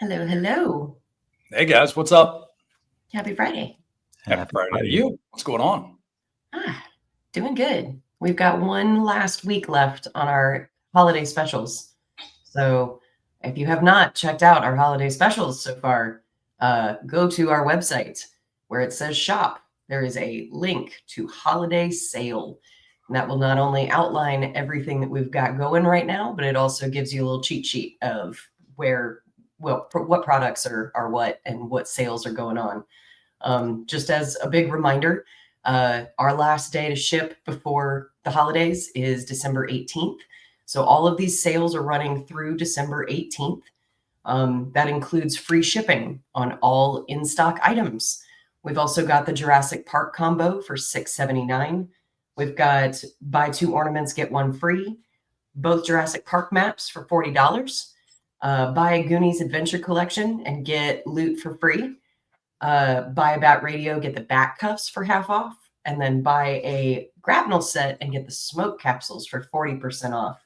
Hello, hello. Hey guys, what's up? Happy Friday. Happy Friday to you. What's going on? Ah, doing good. We've got one last week left on our holiday specials. So if you have not checked out our holiday specials so far, go to our website where it says shop. There is a link to holiday sale. And that will not only outline everything that we've got going right now, but it also gives you a little cheat sheet of what products are what and what sales are going on. Just as a big reminder, our last day to ship before the holidays is December 18th. So all of these sales are running through December 18th. That includes free shipping on all in-stock items. We've also got the Jurassic Park combo for $6.79. We've got buy two ornaments, get one free. Both Jurassic Park maps for $40. Buy a Goonies Adventure Collection and get loot for free. Buy a Bat Radio, get the bat cuffs for half off. And then buy a grapnel set and get the smoke capsules for 40% off.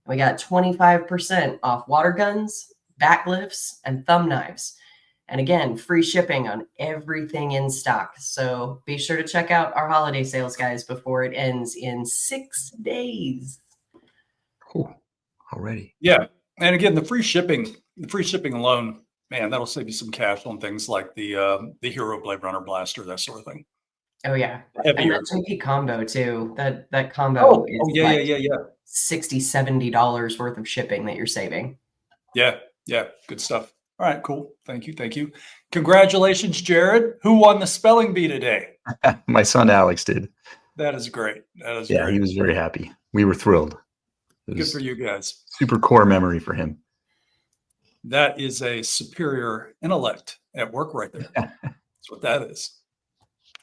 We got 25% off water guns, bat glyphs, and thumb knives. And again, free shipping on everything in stock. So be sure to check out our holiday sales, guys, before it ends in 6 days. Cool. Already. Yeah. And again, the free shipping alone, man, that'll save you some cash on things like the Hero Blade Runner Blaster, that sort of thing. Oh yeah. Heavier. And that JP combo too. That combo is yeah. $60, $70 worth of shipping that you're saving. Yeah. Good stuff. All right, cool. Thank you. Congratulations, Jared. Who won the spelling bee today? My son Alex did. That is great. Yeah, he was very happy. We were thrilled. Good for you guys. Super core memory for him. That is a superior intellect at work right there. That's what that is.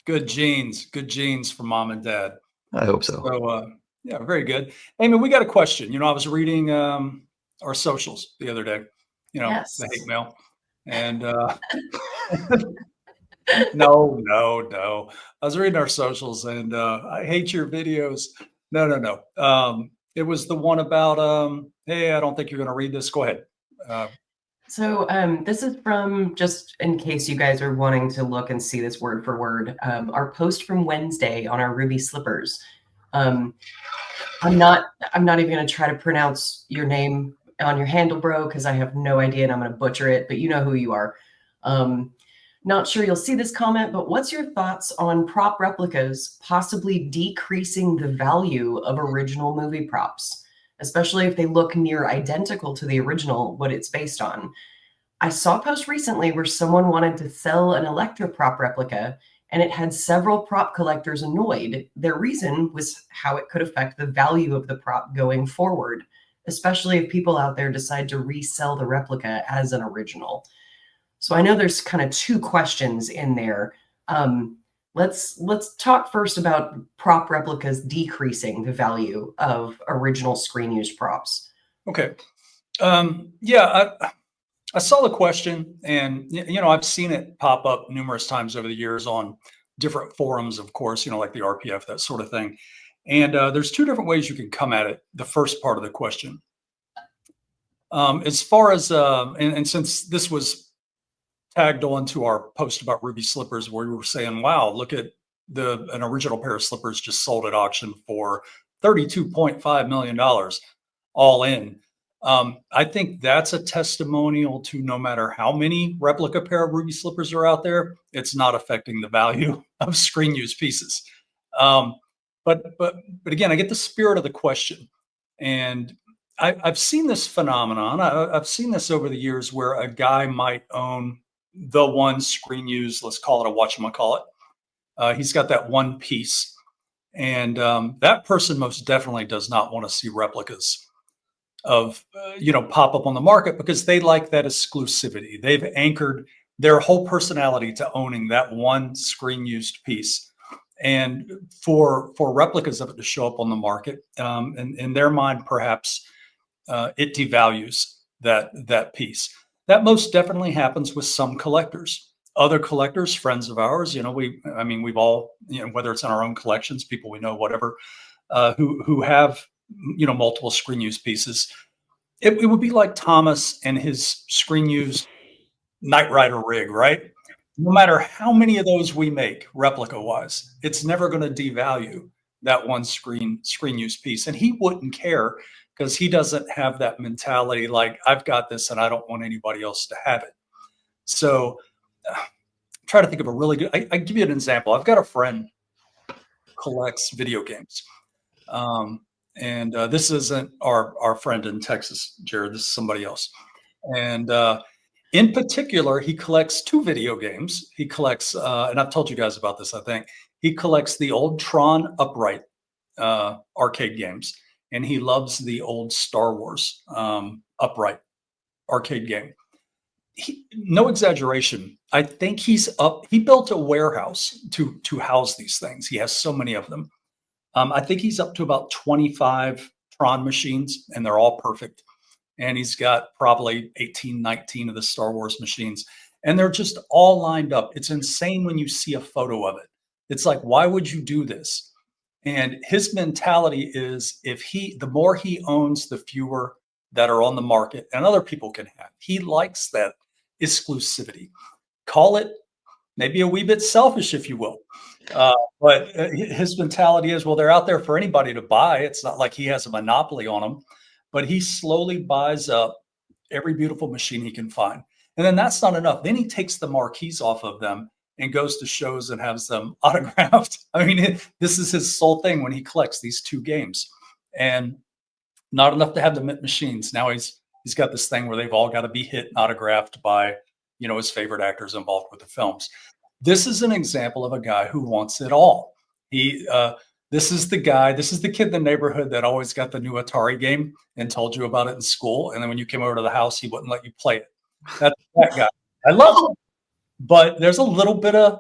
Good genes for mom and dad. I hope so. So, yeah, very good. Amy, we got a question. I was reading our socials the other day, Yes. The hate mail. And no. I was reading our socials and I hate your videos. No. It was the one about, hey, I don't think you're going to read this. Go ahead. So this is from, just in case you guys are wanting to look and see this word for word, our post from Wednesday on our ruby slippers. I'm not even going to try to pronounce your name on your handle, bro, because I have no idea and I'm going to butcher it, but you know who you are. Not sure you'll see this comment, but what's your thoughts on prop replicas possibly decreasing the value of original movie props, especially if they look near identical to the original, what it's based on? I saw a post recently where someone wanted to sell an Electra prop replica, and it had several prop collectors annoyed. Their reason was how it could affect the value of the prop going forward, especially if people out there decide to resell the replica as an original. So I know there's kind of two questions in there. Let's talk first about prop replicas decreasing the value of original screen use props. Okay. Yeah, I saw the question, and I've seen it pop up numerous times over the years on different forums, of course, like the RPF, that sort of thing. And there's two different ways you can come at it. The first part of the question, as far as and since this was tagged on to our post about ruby slippers, where we were saying, wow, look at an original pair of slippers just sold at auction for $32.5 million all in. I think that's a testimonial to no matter how many replica pair of ruby slippers are out there, it's not affecting the value of screen use pieces. But again, I get the spirit of the question, and I've seen this phenomenon. I've seen this over the years where a guy might own the one screen use, let's call it a whatchamacallit. He's got that one piece, and that person most definitely does not want to see replicas of pop up on the market, because they like that exclusivity. They've anchored their whole personality to owning that one screen used piece, and for replicas of it to show up on the market, in their mind, perhaps it devalues that piece. That most definitely happens with some collectors. Other collectors, friends of ours, we've all, whether it's in our own collections, people we know, whatever, who have, multiple screen use pieces. It would be like Thomas and his screen use Knight Rider rig, right? No matter how many of those we make replica wise, it's never going to devalue that one screen use piece. And he wouldn't care because he doesn't have that mentality like, I've got this and I don't want anybody else to have it. So try to think of a really good, I give you an example. I've got a friend who collects video games. And this isn't our friend in Texas, Jared. This is somebody else. And in particular, he collects two video games. He collects, and I've told you guys about this, I think. He collects the old Tron Upright arcade games, and he loves the old Star Wars Upright arcade game. No exaggeration. I think he built a warehouse to house these things. He has so many of them. I think he's up to about 25 Tron machines, and they're all perfect. And he's got probably 18, 19 of the Star Wars machines. And they're just all lined up. It's insane when you see a photo of it. It's like, why would you do this? And his mentality is the more he owns, the fewer that are on the market and other people can have. He likes that exclusivity. Call it maybe a wee bit selfish, if you will. But his mentality is, well, they're out there for anybody to buy. It's not like he has a monopoly on them, but he slowly buys up every beautiful machine he can find. And then that's not enough. Then he takes the marquees off of them and goes to shows and has them autographed. I mean, this is his sole thing when he collects these two games. And not enough to have the mint machines. Now he's got this thing where they've all got to be hit and autographed by, his favorite actors involved with the films. This is an example of a guy who wants it all. This is the kid in the neighborhood that always got the new Atari game and told you about it in school. And then when you came over to the house, he wouldn't let you play it. That's that guy. I love him. But there's a little bit of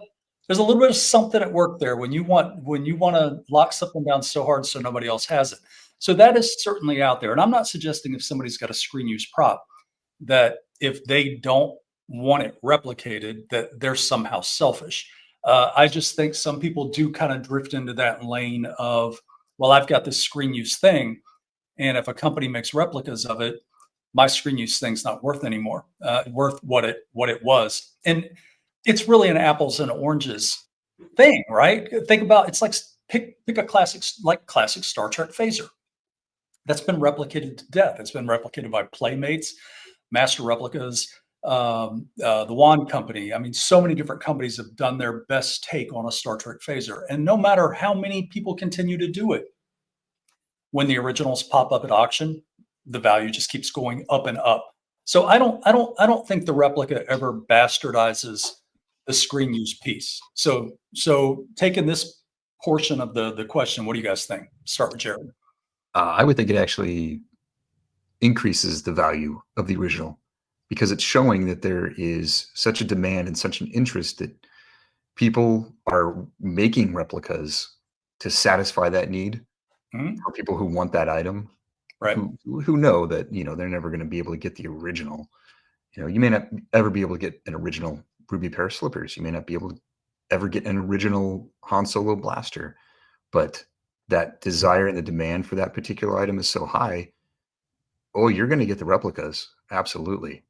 something at work there when you want to lock something down so hard so nobody else has it. So that is certainly out there. And I'm not suggesting if somebody's got a screen use prop that if they don't want it replicated, that they're somehow selfish. I just think some people do kind of drift into that lane of, well, I've got this screen use thing, and if a company makes replicas of it, my screen use thing's not worth anymore, worth what it was. And it's really an apples and oranges thing, right? Think about, it's like pick a classic Star Trek phaser. That's been replicated to death. It's been replicated by Playmates, Master Replicas, the Wand Company. I mean, so many different companies have done their best take on a Star Trek phaser. And no matter how many people continue to do it, when the originals pop up at auction, the value just keeps going up and up. So I don't think the replica ever bastardizes the screen use piece. So taking this portion of the question, what do you guys think? Start with Jared. I would think it actually increases the value of the original because it's showing that there is such a demand and such an interest that people are making replicas to satisfy that need for people who want that item, right? Who know that, they're never going to be able to get the original. You may not ever be able to get an original ruby pair of slippers. You may not be able to ever get an original Han Solo blaster, but that desire and the demand for that particular item is so high. Oh, you're going to get the replicas. Absolutely.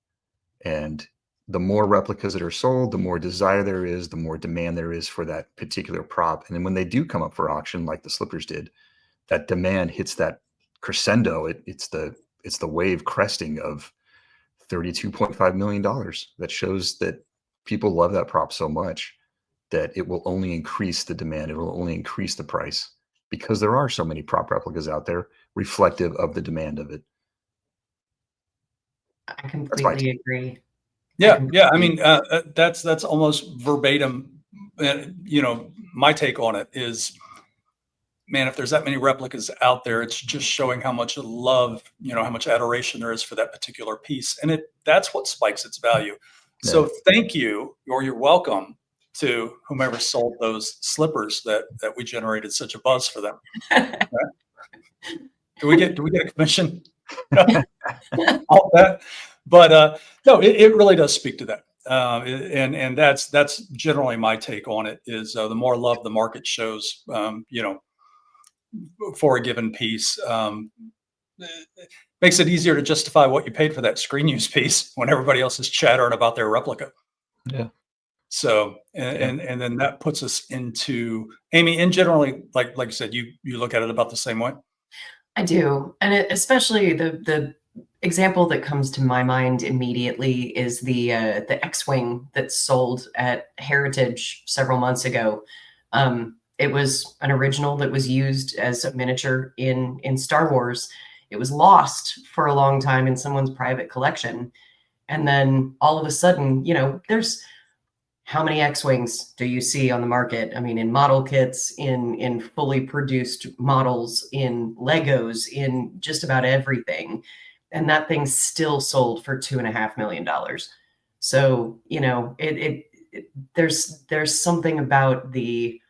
And the more replicas that are sold, the more desire there is, the more demand there is for that particular prop. And then when they do come up for auction, like the slippers did, that demand hits that crescendo. It's the wave cresting of $32.5 million. That shows that people love that prop so much that it will only increase the demand. It will only increase the price because there are so many prop replicas out there reflective of the demand of it. I completely agree. Yeah. I mean, that's almost verbatim. My take on it is, man, if there's that many replicas out there, it's just showing how much love, how much adoration there is for that particular piece. And that's what spikes its value. Yeah. So thank you, or you're welcome to whomever sold those slippers that we generated such a buzz for them. Right? Do we get a commission? All that. But no, it really does speak to that. And that's generally my take on it is the more love the market shows, for a given piece. makes it easier to justify what you paid for that screen use piece when everybody else is chattering about their replica. Yeah. So, and then that puts us into Amy. And generally, like you said, you look at it about the same way. I do, and especially the example that comes to my mind immediately is the X-wing that sold at Heritage several months ago. It was an original that was used as a miniature in Star Wars. It was lost for a long time in someone's private collection, and then all of a sudden, there's how many X-wings do you see on the market? I mean, in model kits, in fully produced models, in Legos, in just about everything, and that thing still sold for $2.5 million. So there's something about the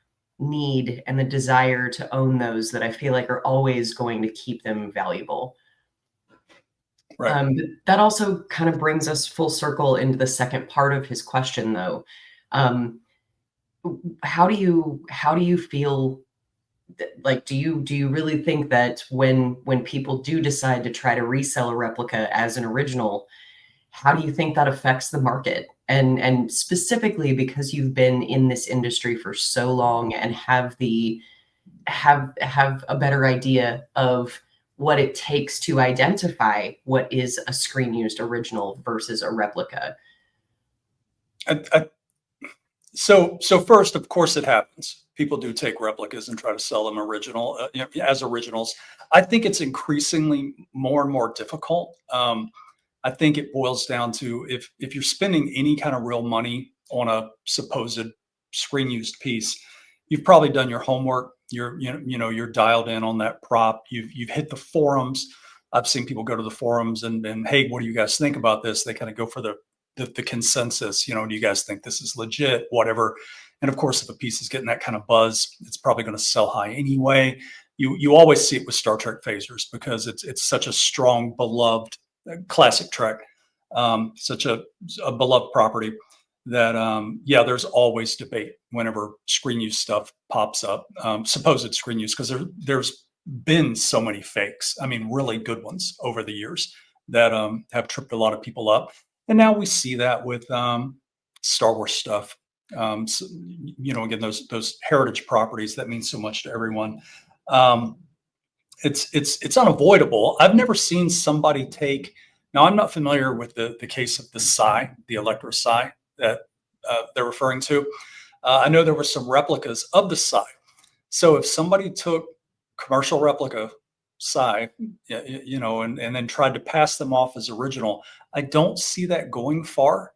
need and the desire to own those that I feel like are always going to keep them valuable. Right. But that also kind of brings us full circle into the second part of his question, though. Um, how do you feel like do you really think that when people do decide to try to resell a replica as an original, how do you think that affects the market? And specifically because you've been in this industry for so long and have a better idea of what it takes to identify what is a screen used original versus a replica. So first, of course, it happens. People do take replicas and try to sell them as originals. I think it's increasingly more and more difficult. I think it boils down to if you're spending any kind of real money on a supposed screen used piece, you've probably done your homework. You're dialed in on that prop. You've hit the forums. I've seen people go to the forums and hey, what do you guys think about this? They kind of go for the consensus. Do you guys think this is legit? Whatever. And of course, if a piece is getting that kind of buzz, it's probably going to sell high anyway. You always see it with Star Trek phasers because it's such a strong, beloved classic Trek, such a beloved property that there's always debate whenever screen use stuff pops up, supposed screen use, because there's been so many fakes. I mean, really good ones over the years that have tripped a lot of people up. And now we see that with Star Wars stuff. So, again, those heritage properties that mean so much to everyone. It's unavoidable. I've never seen somebody take. Now, I'm not familiar with the case of the Psi, the Electra Psi that they're referring to. I know there were some replicas of the Psi. So if somebody took commercial replica Psi, and then tried to pass them off as original, I don't see that going far.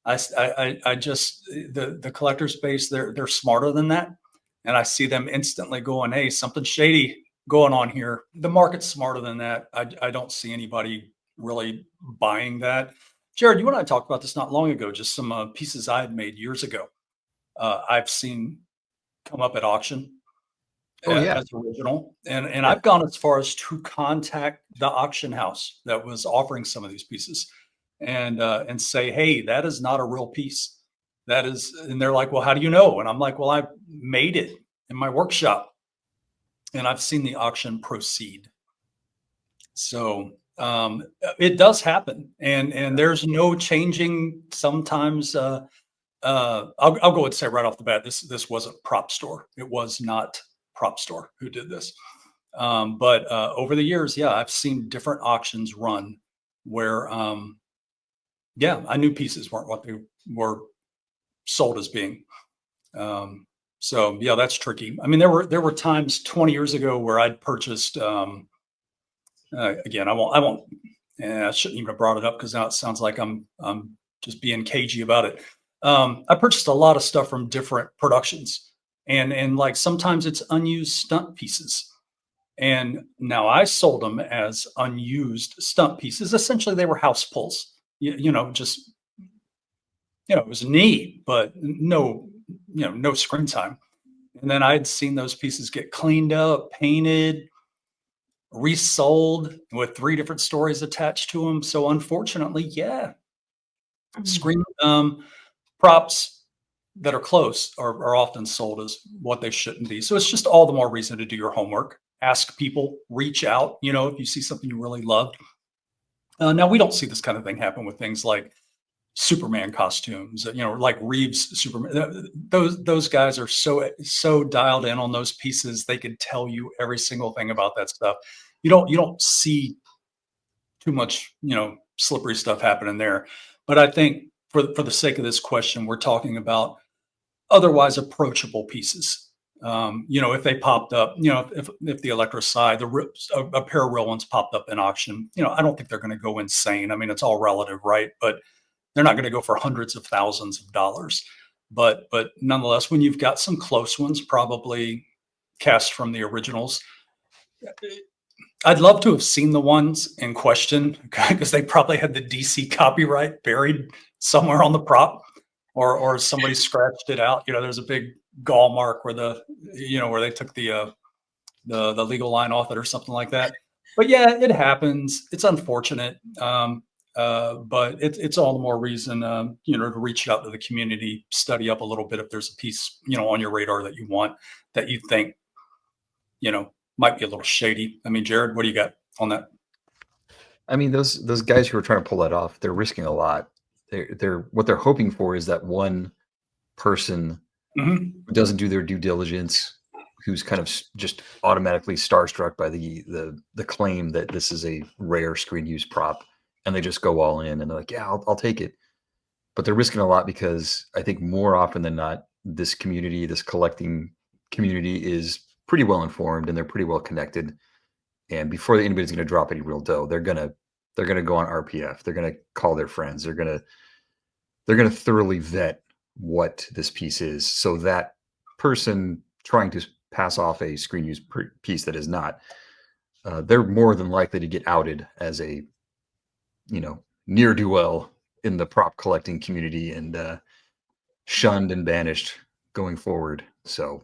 I just the collector space, they're smarter than that, and I see them instantly going, hey, something shady going on here. The market's smarter than that. I don't see anybody really buying that. Jared, you and I talked about this not long ago, just some pieces I had made years ago. I've seen come up at auction as original. And I've gone as far as to contact the auction house that was offering some of these pieces and say, hey, that is not a real piece. That is, and they're like, well, how do you know? And I'm like, well, I made it in my workshop and I've seen the auction proceed. So it does happen. And there's no changing sometimes. I'll go and say right off the bat, this wasn't Prop Store. It was not Prop Store who did this. But over the years, I've seen different auctions run where, I knew pieces weren't what they were sold as being. So that's tricky. I mean, there were times 20 years ago where I'd purchased. Again, I shouldn't even have brought it up because now it sounds like I'm just being cagey about it. I purchased a lot of stuff from different productions, and like sometimes it's unused stunt pieces. And now I sold them as unused stunt pieces. Essentially, they were house pulls. Just it was neat, but no screen time. And then I'd seen those pieces get cleaned up, painted, resold with 3 different stories attached to them. So unfortunately, screen props that are close are often sold as what they shouldn't be. So it's just all the more reason to do your homework ask people, reach out, if you see something you really love. Now, we don't see this kind of thing happen with things like Superman costumes, like Reeves Superman. Those guys are so dialed in on those pieces. They could tell you every single thing about that stuff. You don't see too much, slippery stuff happening there. But I think for the sake of this question, we're talking about otherwise approachable pieces. If they popped up, if the Electro side, a pair of real ones popped up in auction, I don't think they're going to go insane. I mean, it's all relative, right? But they're not going to go for hundreds of thousands of dollars. But nonetheless, when you've got some close ones, probably cast from the originals, I'd love to have seen the ones in question because they probably had the DC copyright buried somewhere on the prop, or somebody scratched it out. There's a big gall mark where where they took the legal line off it or something like that. But yeah, it happens. It's unfortunate, but it's all the more reason to reach out to the community, study up a little bit if there's a piece on your radar that you want, that you think might be a little shady. I mean, Jared, what do you got on that? I mean, those guys who are trying to pull that off, they're risking a lot. They're what they're hoping for is that one person who doesn't do their due diligence, who's kind of just automatically starstruck by the claim that this is a rare screen use prop, and they just go all in and they're like, yeah, I'll take it. But they're risking a lot because I think more often than not, this collecting community is pretty well informed and they're pretty well connected. And before anybody's going to drop any real dough, they're gonna go on RPF. They're gonna call their friends. They're gonna thoroughly vet what this piece is, so that person trying to pass off a screen use piece that is not, they're more than likely to get outed as a ne'er-do-well in the prop collecting community and shunned and banished going forward. So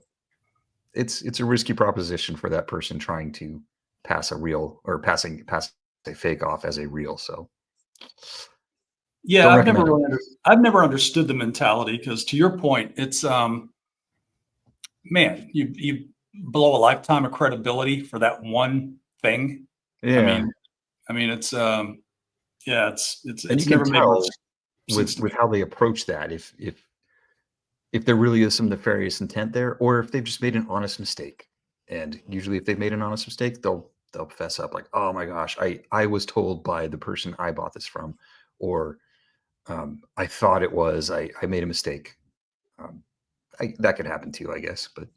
it's a risky proposition for that person trying to pass a real or pass a fake off as a real. So yeah, I've never understood the mentality, because to your point, it's man, you blow a lifetime of credibility for that one thing. yeah, I mean it's yeah, it's and you never can made tell much sense to me. with how they approach that if there really is some nefarious intent there, or if they've just made an honest mistake. And usually if they've made an honest mistake, they'll fess up like, oh my gosh, I was told by the person I bought this from, or I thought it was, I made a mistake. That could happen too, I guess. But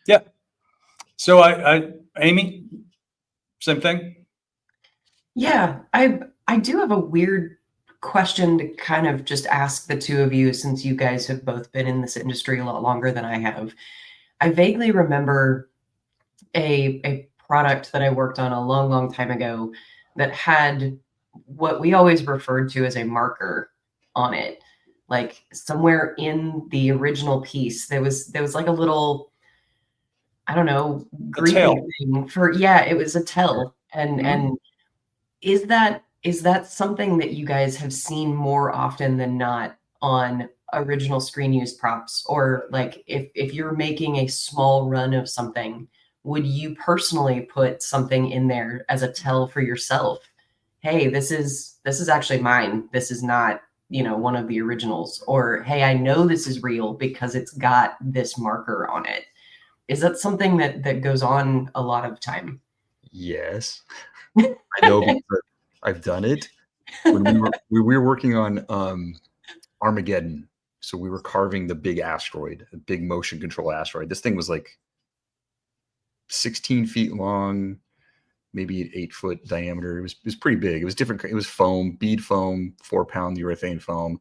Yeah. So Amy, same thing. Yeah, I do have a weird question to kind of just ask the two of you, since you guys have both been in this industry a lot longer than I have. I vaguely remember a product that I worked on a long, long time ago that had what we always referred to as a marker on it. Like somewhere in the original piece, there was like a little, I don't know, greeting thing for, yeah, it was a tell. And is that something that you guys have seen more often than not on original screen use props? Or like if you're making a small run of something, would you personally put something in there as a tell for yourself? Hey, this is actually mine. This is not, one of the originals. Or hey, I know this is real because it's got this marker on it. Is that something that goes on a lot of time? yes, I know because I've done it. When we were working on Armageddon, so we were carving the big asteroid, a big motion control asteroid. This thing was like 16 feet long, maybe an 8-foot diameter. It was pretty big. It was different. It was foam, bead foam, 4-pound urethane foam,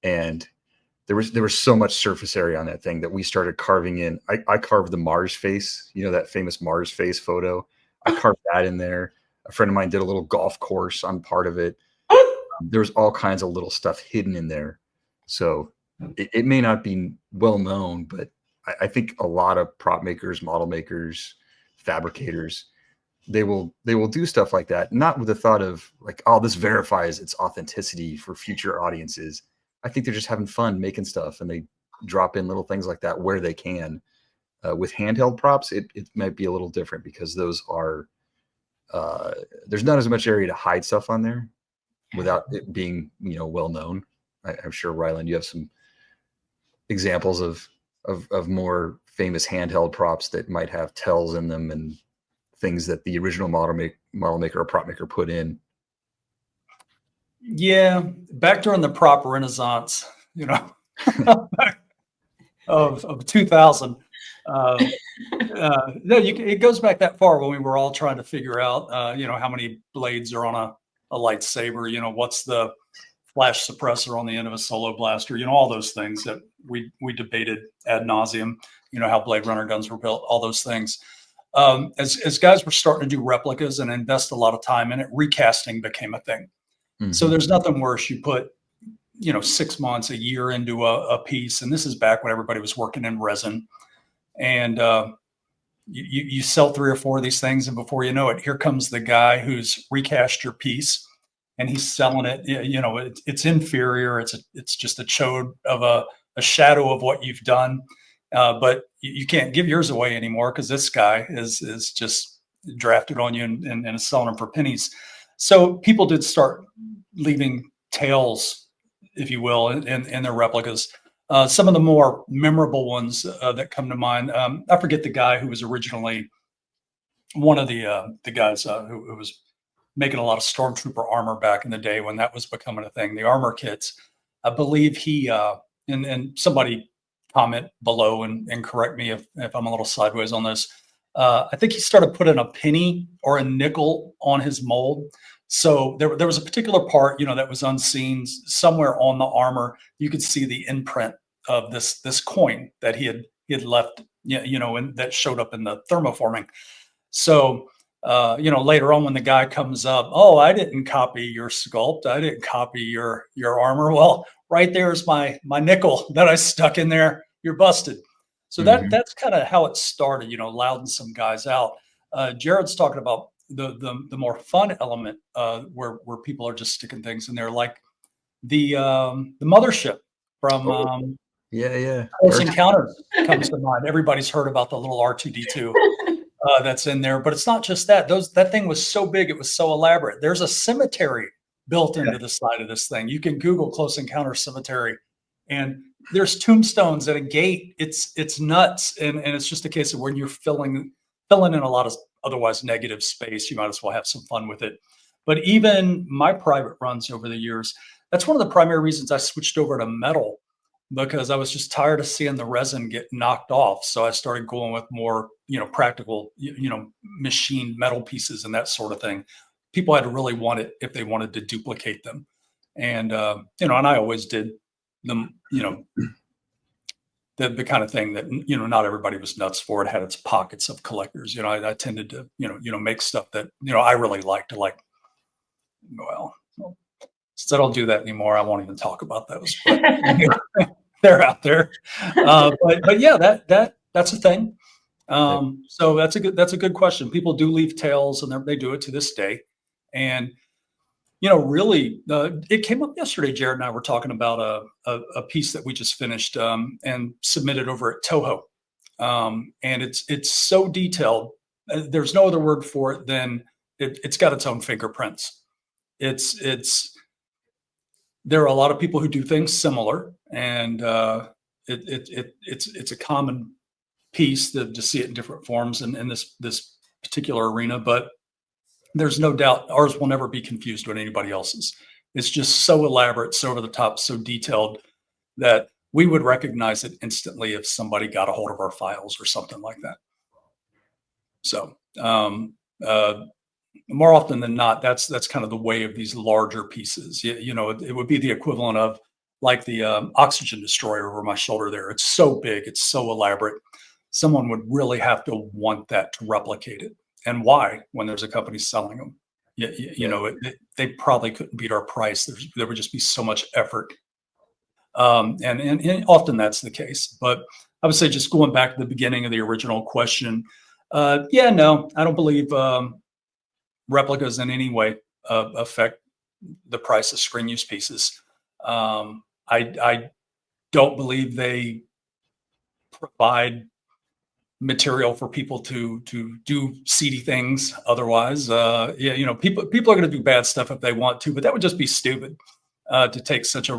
and there was so much surface area on that thing that we started carving in. I carved the Mars face, that famous Mars face photo. I carved that in there. A friend of mine did a little golf course on part of it. There's all kinds of little stuff hidden in there. So it may not be well known, but I think a lot of prop makers, model makers, fabricators, they will do stuff like that, not with the thought of like, oh, this verifies its authenticity for future audiences. I think they're just having fun making stuff, and they drop in little things like that where they can. With handheld props, it might be a little different because those are there's not as much area to hide stuff on there without it being well known. I'm sure, Ryland, you have some examples of more famous handheld props that might have tells in them and things that the original model maker or prop maker put in. Yeah, back during the prop renaissance, of 2000. No, it goes back that far when we were all trying to figure out, how many blades are on a lightsaber. What's the flash suppressor on the end of a solo blaster? All those things that we debated ad nauseum. How Blade Runner guns were built, all those things. As guys were starting to do replicas and invest a lot of time in it, recasting became a thing. Mm-hmm. So there's nothing worse. You put 6 months, a year into a piece, and this is back when everybody was working in resin, and you sell 3 or 4 of these things, and before you know it, here comes the guy who's recast your piece, and he's selling it. It's inferior. It's just a chode of a shadow of what you've done, but you can't give yours away anymore because this guy is just drafted on you and is selling them for pennies. So people did start leaving tails, if you will, in their replicas. Some of the more memorable ones that come to mind, I forget the guy who was originally one of the guys who was making a lot of stormtrooper armor back in the day when that was becoming a thing, the armor kits. I believe he, and somebody comment below and correct me if I'm a little sideways on this. I think he started putting a penny or a nickel on his mold. So there was a particular part, that was unseen somewhere on the armor. You could see the imprint of this coin that he had left, and that showed up in the thermoforming. So, later on when the guy comes up, oh, I didn't copy your sculpt. I didn't copy your armor. Well, right there's my nickel that I stuck in there. You're busted. So that's kind of how it started, louding some guys out. Jared's talking about the more fun element where people are just sticking things in there, like the mothership from Close Encounters comes to mind. Everybody's heard about the little R2D2 that's in there, but it's not just that. That thing was so big, it was so elaborate. There's a cemetery built into the side of this thing. You can Google Close Encounters Cemetery, and there's tombstones at a gate. It's nuts, and it's just a case of when you're filling in a lot of otherwise negative space, you might as well have some fun with it. But even my private runs over the years, that's one of the primary reasons I switched over to metal, because I was just tired of seeing the resin get knocked off. So I started going with more, practical, machined metal pieces and that sort of thing. People had to really want it if they wanted to duplicate them. And, and I always did them, the kind of thing that, not everybody was nuts for. It had its pockets of collectors. I tended to, make stuff that, I really liked. Well, since I don't do that anymore, I won't even talk about those. But, they're out there. But yeah, that's a thing. So that's a good question. People do leave tails, and they do it to this day. And really, it came up yesterday. Jared and I were talking about a piece that we just finished and submitted over at Toho, and it's so detailed. There's no other word for it than it's got its own fingerprints. There are a lot of people who do things similar, and it's a common piece to see it in different forms in this particular arena, but there's no doubt ours will never be confused with anybody else's. It's just so elaborate, so over the top, so detailed that we would recognize it instantly if somebody got a hold of our files or something like that. So more often than not, that's kind of the way of these larger pieces. It would be the equivalent of like the oxygen destroyer over my shoulder there. It's so big, it's so elaborate. Someone would really have to want that to replicate it. And why, when there's a company selling them? They probably couldn't beat our price. There would just be so much effort. And often that's the case. But I would say, just going back to the beginning of the original question, no, I don't believe replicas in any way affect the price of screen use pieces. I don't believe they provide material for people to do seedy things. Otherwise, yeah, people are going to do bad stuff if they want to, but that would just be stupid to take such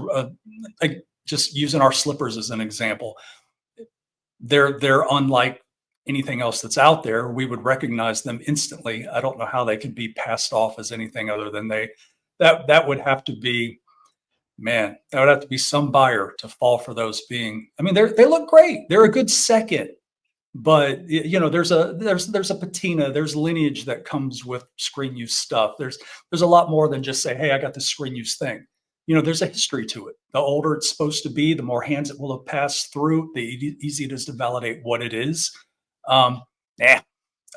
like just using our slippers as an example. They're unlike anything else that's out there. We would recognize them instantly. I don't know how they could be passed off as anything other than that would have to be, man, that would have to be some buyer to fall for those being. I mean, they look great. They're a good second, but there's a patina, there's lineage that comes with screen use stuff. There's a lot more than just say, hey, I got this screen use thing. There's a history to it. The older it's supposed to be, the more hands it will have passed through, the easier it is to validate what it is. I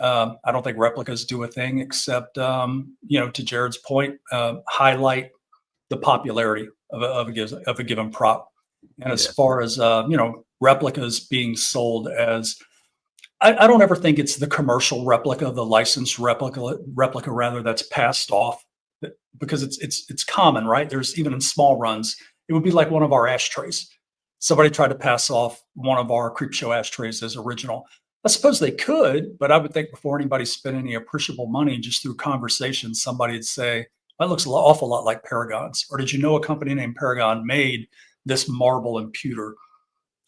don't think replicas do a thing except, to Jared's point, highlight the popularity of a given prop. And as far as, replicas being sold as, I don't ever think it's the commercial replica, the licensed replica rather, that's passed off, because it's common, right? There's even in small runs, it would be like one of our ashtrays. Somebody tried to pass off one of our creep show ashtrays as original. I suppose they could, but I would think before anybody spent any appreciable money, just through conversation, somebody'd say, that looks an awful lot like Paragons. Or did you know a company named Paragon made this marble and pewter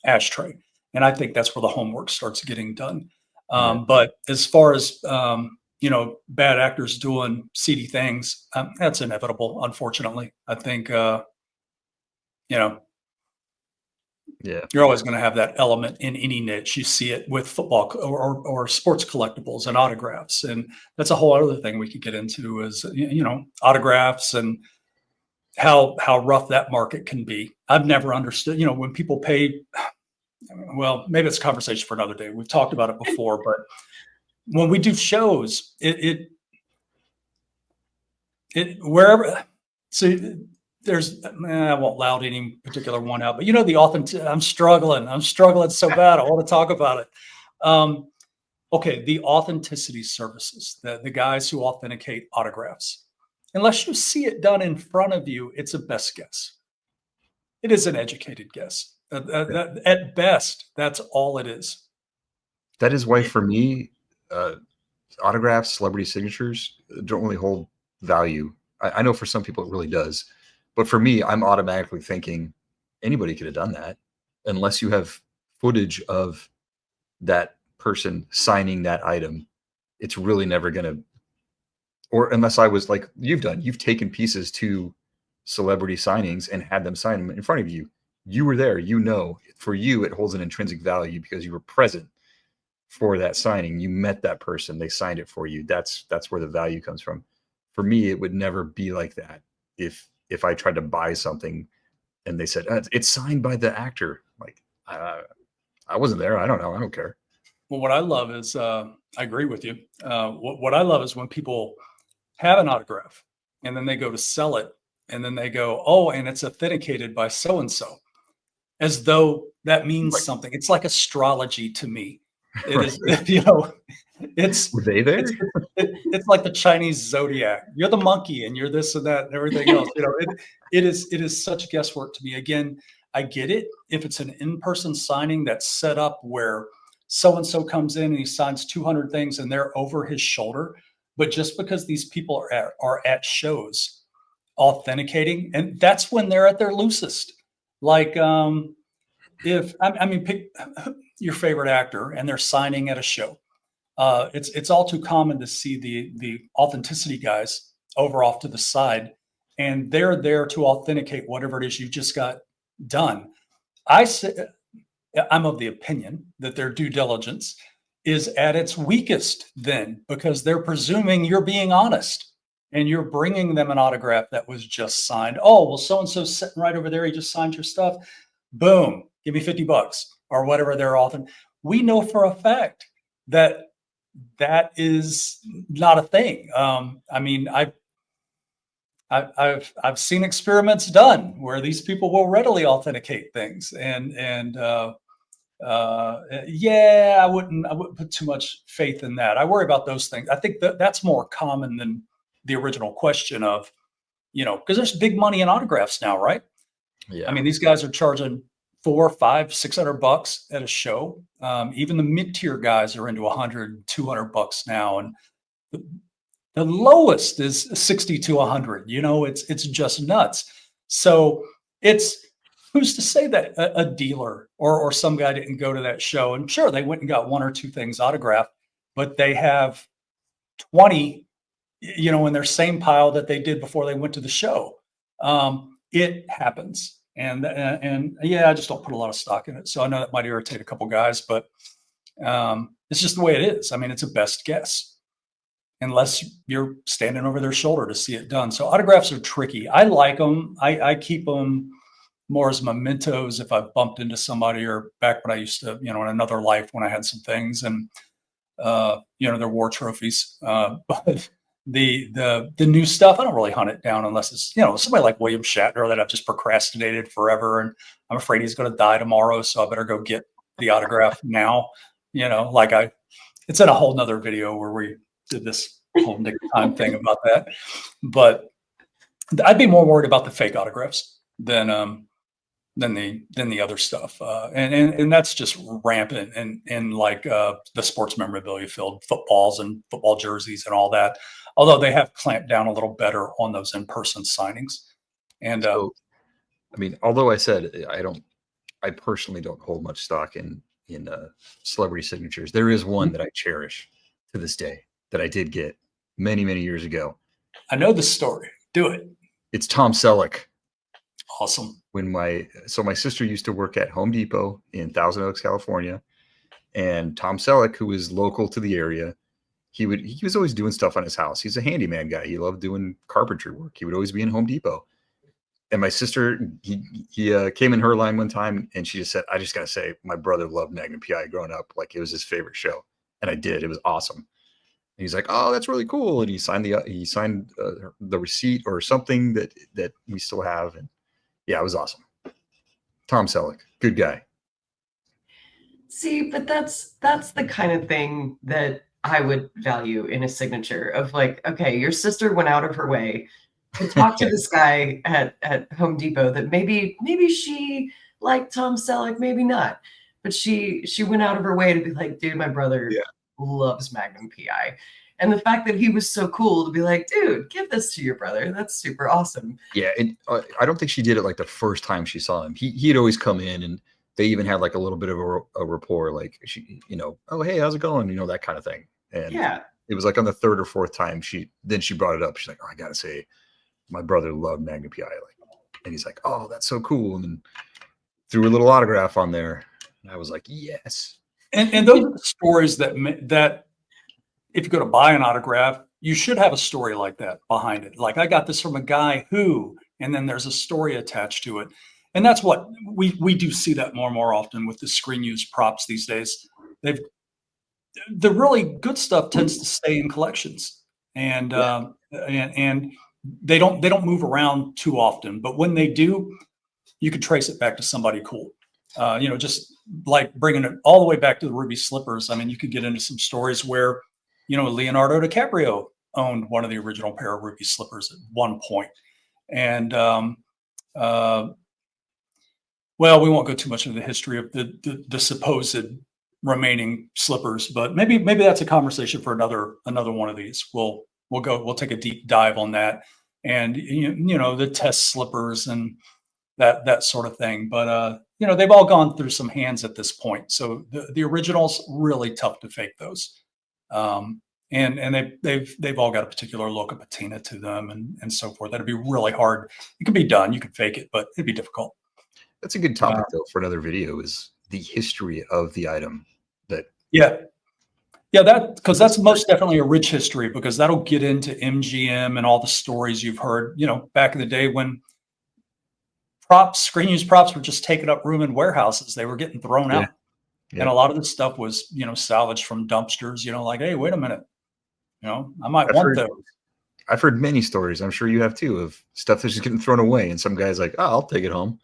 ashtray? And I think that's where the homework starts getting done. But as far as, bad actors doing seedy things, that's inevitable, unfortunately. I think, you're always going to have that element in any niche. You see it with football or sports collectibles and autographs. And that's a whole other thing we could get into is, autographs and how rough that market can be. I've never understood, when people pay, well, maybe it's a conversation for another day. We've talked about it before, but when we do shows, wherever, so there's, I won't loud any particular one out, but the authentic, I'm struggling so bad. I want to talk about it. Okay. The authenticity services, the guys who authenticate autographs, unless you see it done in front of you, it's a best guess. It is an educated guess. At best, that's all it is. That is why, for me, autographs, celebrity signatures don't really hold value. I know for some people it really does, but for me, I'm automatically thinking anybody could have done that, unless you have footage of that person signing that item. It's really never going to, or unless I was like you've taken pieces to celebrity signings and had them sign them in front of you. You were there, for you, it holds an intrinsic value because you were present for that signing. You met that person, they signed it for you. That's where the value comes from. For me, it would never be like that. If I tried to buy something and they said, it's signed by the actor, like, I wasn't there. I don't know. I don't care. Well, what I love is, I agree with you. What I love is when people have an autograph and then they go to sell it and then they go, oh, and it's authenticated by so-and-so, as though that means something. It's like astrology to me. It is, it's, were they there? It's like the Chinese zodiac. You're the monkey and you're this and that and everything else. It is such guesswork to me. Again, I get it. If it's an in-person signing that's set up where so-and-so comes in and he signs 200 things and they're over his shoulder. But just because these people are at shows authenticating, and that's when they're at their loosest. Like, pick your favorite actor and they're signing at a show. It's all too common to see the authenticity guys over off to the side, and they're there to authenticate whatever it is you just got done. I'm of the opinion that their due diligence is at its weakest then, because they're presuming you're being honest and you're bringing them an autograph that was just signed. Oh, well, so-and-so's sitting right over there. He just signed your stuff. Boom, give me $50 or whatever they're often. We know for a fact that is not a thing. I've seen experiments done where these people will readily authenticate things, I wouldn't put too much faith in that. I worry about those things. I think that's more common than the original question of, because there's big money in autographs now, right? Yeah. I mean, these guys are charging 4, 5, $600 at a show. Even the mid-tier guys are into 100, $200 now. And the lowest is 60 to 100. You know, it's just nuts. So it's, who's to say that a dealer or some guy didn't go to that show, and sure, they went and got 1 or 2 things autographed, but they have 20, you know, in their same pile that they did before they went to the show. It happens. And yeah, I just don't put a lot of stock in it. So I know that might irritate a couple guys, but it's just the way it is. I mean, it's a best guess unless you're standing over their shoulder to see it done. So autographs are tricky. I like them. I keep them more as mementos if I've bumped into somebody, or back when I used to, you know, in another life when I had some things, and you know, they're war trophies. But the new stuff, I don't really hunt it down unless it's, you know, somebody like William Shatner that I've just procrastinated forever, and I'm afraid he's going to die tomorrow, so I better go get the autograph now. You know, like it's in a whole nother video where we did this whole Nick Time thing about that. But I'd be more worried about the fake autographs than the other stuff. And that's just rampant in like the sports memorabilia field, footballs and football jerseys and all that. Although they have clamped down a little better on those in-person signings. And So, I mean, although I said I personally don't hold much stock in celebrity signatures. There is one that I cherish to this day that I did get many, many years ago. I know the story. Do it. It's Tom Selleck. Awesome. When my sister used to work at Home Depot in Thousand Oaks, California, and Tom Selleck, who was local to the area, he was always doing stuff on his house. He's a handyman guy. He loved doing carpentry work. He would always be in Home Depot. And my sister, he came in her line one time, and she just said, "I just gotta say, my brother loved Magnum PI growing up. Like, it was his favorite show." And I did. It was awesome. And he's like, "Oh, that's really cool." And he signed the receipt or something that we still have. And yeah, it was awesome. Tom Selleck, good guy. See, but that's the kind of thing that I would value in a signature of, like, okay, your sister went out of her way to talk to this guy at Home Depot that maybe she liked Tom Selleck, maybe not, but she went out of her way to be like, dude, my brother loves Magnum PI. And the fact that he was so cool to be like, dude, give this to your brother. That's super awesome. Yeah, and I don't think she did it like the first time she saw him. He'd always come in, and they even had like a little bit of a rapport, like, she, you know, "Oh, hey, how's it going?" You know, that kind of thing. And Yeah. it was like on the 3rd or 4th time she brought it up. She's like, "Oh, I gotta say, my brother loved Magnum PI." And he's like, "Oh, that's so cool." And then threw a little autograph on there. And I was like, yes. And those are the stories that if you go to buy an autograph, you should have a story like that behind it. Like, I got this from a guy who, and then there's a story attached to it. And that's what we do see that more and more often with the screen use props these days. The really good stuff tends to stay in collections, and they don't move around too often. But when they do, you could trace it back to somebody cool. You know, just like bringing it all the way back to the ruby slippers. I mean, you could get into some stories where, you know, Leonardo DiCaprio owned one of the original pair of ruby slippers at one point. And well, we won't go too much into the history of the supposed remaining slippers, but maybe that's a conversation for another one of these. We'll take a deep dive on that, and you know, the test slippers and that sort of thing. But you know, they've all gone through some hands at this point, so the originals, really tough to fake those. And they've all got a particular look, a patina to them, and so forth. That'd be really hard. It could be done. You could fake it, but it'd be difficult. That's a good topic though for another video, is the history of the item. Yeah, that, because that's most definitely a rich history, because that'll get into MGM and all the stories you've heard, you know, back in the day when screen use props were just taking up room in warehouses. They were getting thrown out. Yeah. And a lot of this stuff was, you know, salvaged from dumpsters, you know, like, hey, wait a minute, you know, I might want those. I've heard many stories, I'm sure you have too, of stuff that's just getting thrown away, and some guy's like, "Oh, I'll take it home."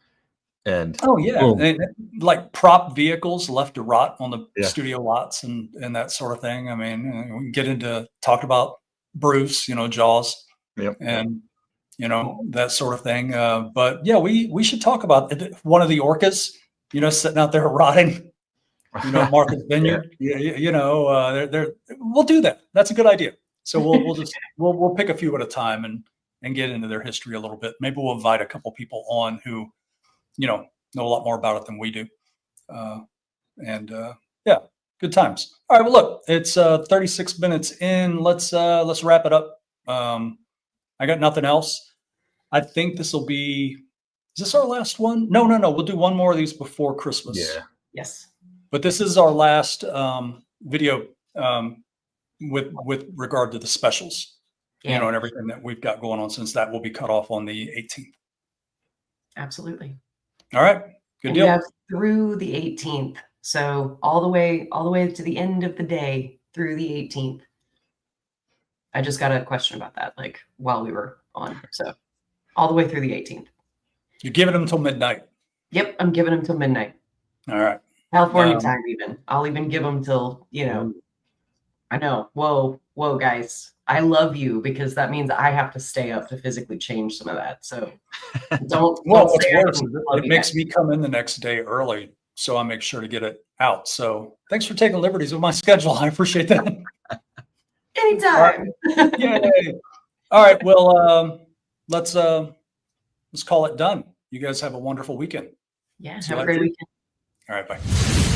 And oh yeah, and like prop vehicles left to rot on the studio lots and that sort of thing. I mean, we can get into talk about Bruce, you know, Jaws, and you know, that sort of thing. But yeah, we should talk about one of the orcas sitting out there rotting, Martha's Vineyard. We'll do that. That's a good idea. So we'll pick a few at a time and get into their history a little bit. Maybe we'll invite a couple people on who, know a lot more about it than we do. Yeah, good times. All right. Well, look, it's 36 minutes in. Let's wrap it up. I got nothing else. I think this will be. Is this our last one? No. We'll do one more of these before Christmas. Yeah. Yes. But this is our last video with regard to the specials, Yeah. And everything that we've got going on, since that will be cut off on the 18th. Absolutely. All right. Good And deal. you have through the 18th. So all the way to the end of the day through the 18th. I just got a question about that, like while we were on. So all the way through the 18th. You're giving them until midnight. Yep, I'm giving them till midnight. All right. California time even. I'll even give them till, I know. Whoa, guys. I love you because that means I have to stay up to physically change some of that. So don't. Well, don't what's say I worse didn't is love it you makes guys. me come in the next day early, so I make sure to get it out. So thanks for taking liberties with my schedule. I appreciate that. Anytime. Yay. All right. Well, let's call it done. You guys have a wonderful weekend. Yeah, See you have a later. great weekend. All right. Bye.